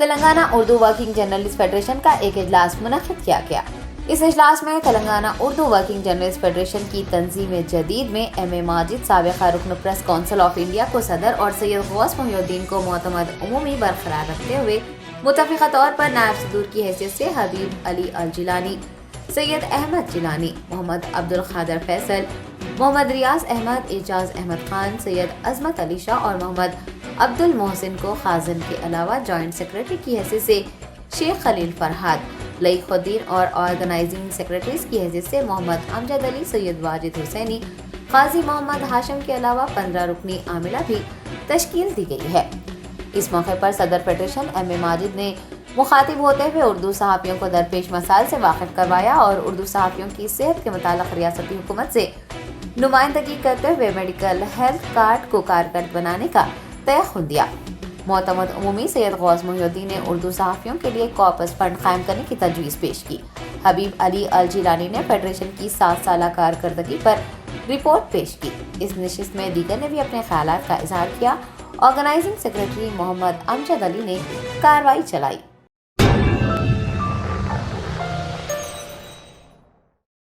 Telangana Urdu working journalist federation کا ایک اجلاس منعقد کیا گیا۔ اس اجلاس میں Telangana Urdu working journalist federation کی تنظیم جدید میں ایم اے ماجد سابق رکن پریس کونسل آف انڈیا کو صدر اور سید غوث محی الدین کو معتمد عمومی برقرار رکھتے ہوئے متفقہ طور پر نائب صدور کی حیثیت سے حبیب علی الجیلانی، سید احمد جیلانی، محمد عبدالقادر فیصل، محمد ریاض احمد، اعجاز احمد خان، سید عظمت علی شاہ اور محمد عبد المحسن کو خازن کے علاوہ جوائنٹ سیکرٹری کی حیثیت سے شیخ خلیل فرحات، لئیق الدین اور آرگنائزنگ سیکرٹریز کی حیثیت سے محمد امجد علی، سید واجد حسینی، قاضی محمد ہاشم کے علاوہ 15 رکنی عاملہ بھی تشکیل دی گئی ہے۔ اس موقع پر صدر فیڈریشن ایم اے ماجد نے مخاطب ہوتے ہوئے اردو صحافیوں کو درپیش مسائل سے واقف کروایا اور اردو صحافیوں کی صحت کے متعلق ریاستی حکومت سے نمائندگی کرتے ہوئے میڈیکل ہیلتھ کارڈ کو کارکرد بنانے کا تیقن دیا۔ معتمد عمومی سید غوث محی الدین نے اردو صحافیوں کے لیے کارپس فنڈ قائم کرنے کی تجویز پیش کی۔ حبیب علی الجیلانی نے فیڈریشن کی 7 سالہ کارکردگی پر رپورٹ پیش کی۔ اس نشست میں دیگر نے بھی اپنے خیالات کا اظہار کیا۔ آرگنائزنگ سیکرٹری محمد امجد علی نے کارروائی چلائی۔